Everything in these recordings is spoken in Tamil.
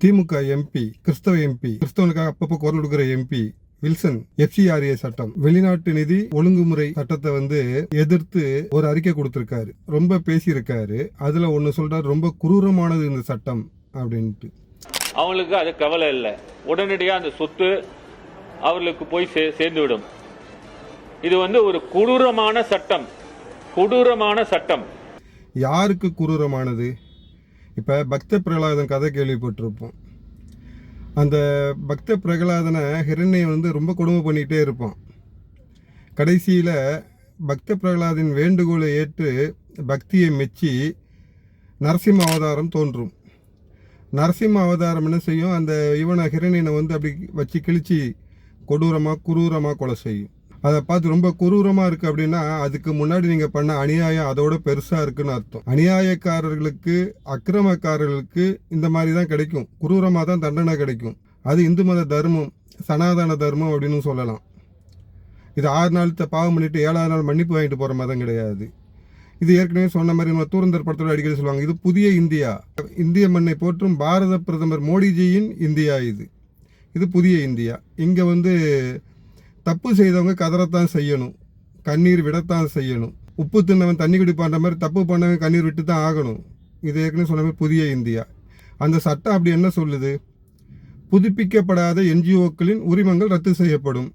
திமுக எம்பி, கிறிஸ்தவ எம்பி, கிறிஸ்தவனுக்காக அப்பப்போ குரல் கொடுக்கிற எம்பி வில்சன் FCRA சட்டம், வெளிநாட்டு நிதி ஒழுங்குமுறை சட்டத்தை எதிர்த்து ஒரு அறிக்கை கொடுத்திருக்காரு. ரொம்ப பேசியிருக்காரு. அதுல ஒண்ணு சொல்றாரு, ரொம்ப குரூரமானது இந்த சட்டம் அப்படின்ட்டு. அவங்களுக்கு அது கவலை இல்லை, உடனடியாக அந்த சொத்து அவர்களுக்கு போய் சேர்ந்து விடும். இது ஒரு கொடூரமான சட்டம். கொடூரமான சட்டம். யாருக்கு கொடூரமானது? இப்ப பக்த பிரகலாதன் கதை கேள்விப்பட்டிருப்போம். அந்த பக்த பிரகலாதனை ஹிரண்யன் ரொம்ப கொடுமை பண்ணிகிட்டே இருப்பான். கடைசியில் பக்த பிரகலாதின் வேண்டுகோளை ஏற்று பக்தியை மெச்சி நரசிம்ம அவதாரம் தோன்றும். நரசிம்ம அவதாரம் என்ன செய்யும்? அந்த ஹிரண்யனை அப்படி வச்சு கிழிச்சு குரூரமாக கொலை செய்யும். அதை பார்த்து ரொம்ப குரூரமாக இருக்குது அப்படின்னா அதுக்கு முன்னாடி நீங்கள் பண்ண அநியாயம் அதோட பெருசாக இருக்குன்னு அர்த்தம். அநியாயக்காரர்களுக்கு, அக்கிரமக்காரர்களுக்கு இந்த மாதிரி தான் கிடைக்கும், குரூரமாக தான் தண்டனை கிடைக்கும். அது இந்து மத தர்மம், சனாதன தர்மம் அப்படின்னு சொல்லலாம். இது 6 நாள் பாவம் பண்ணிட்டு 7ஆவது நாள் மன்னிப்பு வாங்கிட்டு போகிற மதம் கிடையாது. இது ஏற்கனவே சொன்ன மாதிரி நம்ம தூரந்தர் படத்தோட அடிக்கடி சொல்லுவாங்க, இது புதிய இந்தியா. இந்திய மண்ணை போற்றும் பாரத பிரதமர் மோடிஜியின் இந்தியா இது புதிய இந்தியா. இங்கே தப்பு செய்தவங்க கதறத்தான் செய்யணும், கண்ணீர் விடத்தான் செய்யணும். உப்பு தின்னவன் தண்ணி குடிப்பான்ற மாதிரி தப்பு பண்ணவன் கண்ணீர் விட்டு தான் ஆகணும். இது ஏற்கனவே சொன்ன மாதிரி புதிய இந்தியா. அந்த சட்டம் அப்படி என்ன சொல்லுது? புதுப்பிக்கப்படாத NGOக்களின் உரிமங்கள் ரத்து செய்யப்படும்.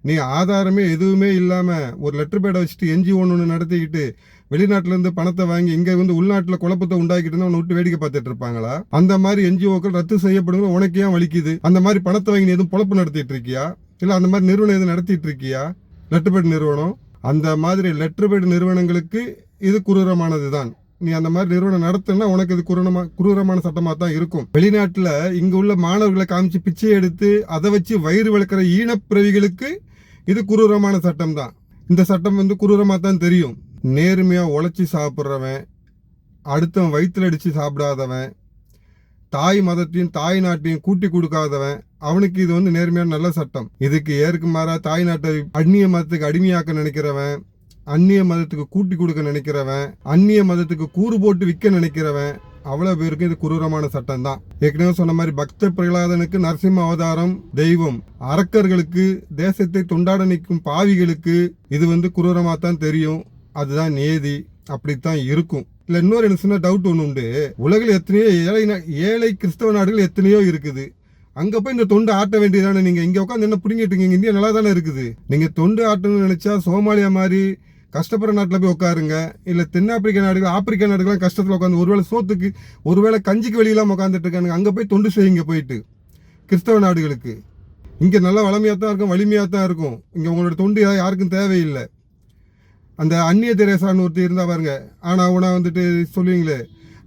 நீ ஆதாரமே எதுவுமே இல்லாமல் ஒரு லெட்டர் பேடை வச்சுட்டு NGO ஒன்று நடத்திக்கிட்டு வெளிநாட்டிலேருந்து பணத்தை வாங்கி இங்கே உள்நாட்டில் குழப்பத்தை உண்டாக்கிட்டு இருந்தால் உன்னை விட்டு வேடிக்கை பார்த்துட்டு இருப்பாங்களா? அந்த மாதிரி NGOக்கள் ரத்து செய்யப்படுங்க. உனக்கு ஏன் வலிக்குது? அந்த மாதிரி பணத்தை வாங்கி எதுவும் பொழப்பு நடத்திட்டு இருக்கியா? இல்லை அந்த மாதிரி நிறுவனம் எதுவும் நடத்திட்டு இருக்கியா? லெட்டர் பேட் நிறுவனம், அந்த மாதிரி லெட்டர் பேட் நிறுவனங்களுக்கு இது குரூரமானது தான். நீ அந்த மாதிரி நிறுவனம் நடத்தினா உனக்கு இது குரூரமான சட்டமாக தான் இருக்கும். வெளிநாட்டில் இங்கே உள்ள மாணவர்களை காமிச்சு பிச்சை எடுத்து அதை வச்சு வயிறு வளர்க்குற ஈனப்பிறவிகளுக்கு இது குரூரமான சட்டம் தான். இந்த சட்டம் குரூரமாக தான் தெரியும். நேர்மையாக உழைச்சி சாப்பிட்றவன், அடுத்தவன் வயிற்றுல அடித்து சாப்பிடாதவன், தாய் மதத்தையும் தாய் நாட்டையும் கூட்டி கொடுக்காதவன், அவனுக்கு இது நேர்மையான நல்ல சட்டம். இதுக்கு ஏற்கு மாறா தாய் நாட்டை அந்நிய மதத்துக்கு அடிமையாக்க நினைக்கிறவன், அந்நிய மதத்துக்கு கூட்டி கொடுக்க நினைக்கிறவன், அந்நிய மதத்துக்கு கூறு போட்டு விற்க நினைக்கிறவன், அவ்வளவு பேருக்கு இது குரூரமான சட்டம் தான். ஏற்கனவே சொன்ன மாதிரி பக்த பிரகலாதனுக்கு நரசிம்ம அவதாரம் தெய்வம், அரக்கர்களுக்கு, தேசத்தை தொண்டாட நிற்கும் பாவிகளுக்கு இது குரூரமா தான் தெரியும். அதுதான் நேதி, அப்படித்தான் இருக்கும். இல்லை இன்னொரு என்ன சொன்ன டவுட் ஒன்று உண்டு. உலகில் எத்தனையோ ஏழை கிறிஸ்தவ நாடுகள் எத்தனையோ இருக்குது. அங்கே போய் இந்த தொண்டு ஆட்ட வேண்டியதானே? நீங்கள் இங்கே உட்காந்து என்ன பிடிங்கிட்டு இருக்கீங்க? இந்தியா நல்லா தானே இருக்குது. நீங்கள் தொண்டு ஆட்டணும்னு நினச்சா சோமாலியா மாதிரி கஷ்டப்படுற நாட்டில் போய் உட்காருங்க. இல்லை தென்னாப்பிரிக்கா நாடுகள், ஆப்பிரிக்கா நாடுகள்லாம் கஷ்டத்தில் உட்காந்து ஒருவேளை சோத்துக்கு ஒருவேளை கஞ்சிக்கு வெளியெல்லாம் உட்காந்துட்டு இருக்காங்க. அங்கே போய் தொண்டு செய்யுங்க போயிட்டு கிறிஸ்தவ நாடுகளுக்கு. இங்கே நல்லா வளமையாக தான் இருக்கும், வலிமையாக தான் இருக்கும். இங்கே உங்களோட தொண்டு யாருக்கும் தேவையில்லை. அந்த அந்நிய தெரேசான்னு ஒருத்தர் இருந்தா பாருங்க, ஆனால் சொல்லுவீங்களே,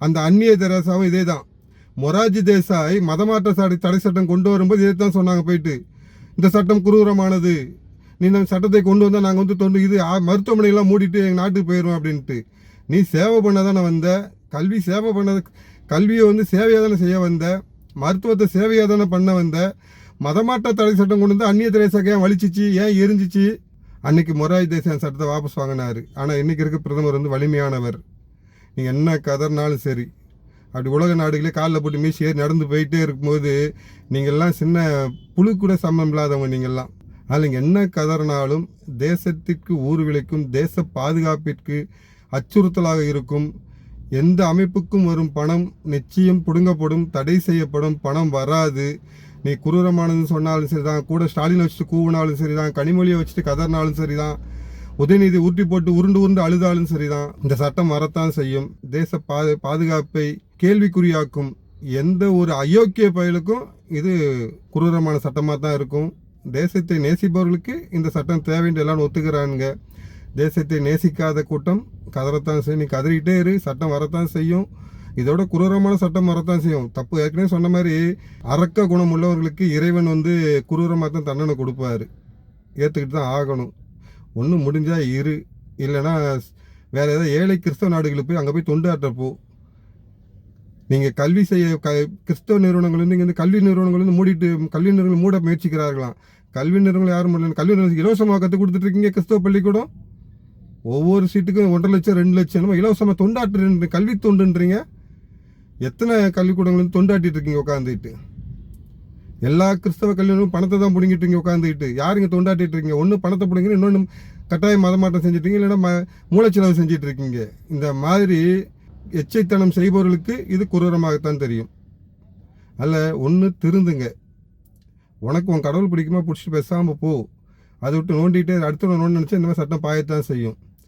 அந்த அந்நிய தெரேசாவும் இதே தான். மொரார்ஜி தேசாய் மதமாற்ற தடை சட்டம் கொண்டு வரும்போது இதே தான் சொன்னாங்க போயிட்டு, இந்த சட்டம் குரூரமானது, நீ இந்த சட்டத்தை கொண்டு வந்தால் நாங்கள் தொண்டு இது மருத்துவமனையெல்லாம் மூடிட்டு எங்கள் நாட்டுக்கு போயிடுவோம் அப்படின்ட்டு. நீ சேவை பண்ண தானே வந்த, கல்வி சேவை பண்ண, கல்வியை சேவையாக தானே செய்ய வந்த, மருத்துவத்தை சேவையாக தானே பண்ண வந்த. மதமாற்ற தடை சட்டம் கொண்டு வந்து அந்நிய தெரேசாக்கு ஏன் வலிச்சிச்சு, ஏன் எரிஞ்சிச்சு? அன்னைக்கு மொரார்ஜி தேசாய் சட்டத்தை வாபஸ் வாங்கினாரு. ஆனால் இன்னைக்கு இருக்க பிரதமர் வலிமையானவர். நீங்கள் என்ன கதர்னாலும் சரி, அப்படி உலக நாடுகளே காலில் போட்டு மீசி ஏறி நடந்து போயிட்டே இருக்கும்போது நீங்கள்லாம் சின்ன புழு கூட சம்மம் இல்லாதவங்க நீங்கள்லாம். அதில் நீங்கள் என்ன கதறினாலும் தேசத்திற்கு ஊர் விளைக்கும், தேச பாதுகாப்பிற்கு அச்சுறுத்தலாக இருக்கும் எந்த அமைப்புக்கும் வரும் பணம் நிச்சயம் பிடுங்கப்படும், தடை செய்யப்படும். பணம் வராது. நீ குரூரமானதுன்னு சொன்னாலும் சரிதான், கூட ஸ்டாலினை வச்சுட்டு கூவினாலும் சரிதான், கனிமொழியை வச்சுட்டு கதறினாலும் சரிதான், உதயநிதி ஊற்றி போட்டு உருண்டு அழுதாலும் சரிதான், இந்த சட்டம் வரத்தான் செய்யும். தேச பாதுகாப்பை கேள்விக்குறியாக்கும் எந்த ஒரு அயோக்கிய பயலுக்கும் இது குரூரமான சட்டமாக தான் இருக்கும். தேசத்தை நேசிப்பவர்களுக்கு இந்த சட்டம் தேவைன்னு எல்லாரும் ஒத்துக்கிறானுங்க. தேசத்தை நேசிக்காத கூட்டம் கதறத்தான் செய்யும். நீ கதறிக்கிட்டே இரு, சட்டம் வரத்தான் செய்யும். இதோட குரூரமான சட்டம் வரத்தான் செய்யும். தப்பு ஏற்கனவே சொன்ன மாதிரி அரக்க குணம் உள்ளவர்களுக்கு இறைவன் குரூரமாக தான் தண்டனை கொடுப்பாரு. ஏற்றுக்கிட்டு தான் ஆகணும். ஒன்றும் முடிஞ்சா இரு, இல்லைன்னா வேற ஏதாவது ஏழை கிறிஸ்தவ நாடுகளுக்கு போய் அங்கே போய் தொண்டாற்றப்போ. நீங்கள் கல்வி செய்ய கிறிஸ்தவ நிறுவனங்கள் கல்வி நிறுவனங்கள் மூடிட்டு கல்வி நிறுவனங்கள் மூட முயற்சிக்கிறார்களாம். கல்வி நிறுவனங்கள் யாரும் முடியல. கல்வி நிறுவனம் இலவசமாக கற்றுக் கொடுத்துட்டு இருக்கீங்க. கிறிஸ்தவ பள்ளிக்கூடம் ஒவ்வொரு சீட்டுக்கும் 1.5 லட்சம் 2 லட்சம் இலவசமாக தொண்டாற்று கல்வி தொண்டுன்றீங்க. எத்தனை கல்விக்கூடங்களும் தொண்டாட்டிட்டு இருக்கீங்க உட்காந்துட்டு. எல்லா கிறிஸ்தவ கல்வியும் பணத்தை தான் பிடிங்கிட்டு இங்கே உட்காந்துக்கிட்டு யாருங்க தொண்டாட்டிட்டு இருக்கீங்க? ஒன்று பணத்தை பிடிங்க, இன்னொன்று கட்டாயம் மதமாற்றம் செஞ்சுட்டீங்க, இல்லைன்னா மூளைச்செலவு செஞ்சுட்டு இருக்கீங்க. இந்த மாதிரி எச்சைத்தனம் செய்பவர்களுக்கு இது குரூரமாகத்தான் தெரியும். அல்ல ஒன்று திருந்துங்க. உனக்கு உன் கடவுள் பிடிக்குமா பிடிச்சிட்டு பேசாமல் போ. அதை விட்டு நோண்டிகிட்டே அடுத்த நோண்டு நினச்சா இந்த மாதிரி சட்டம் பாயத்தான் செய்யும்.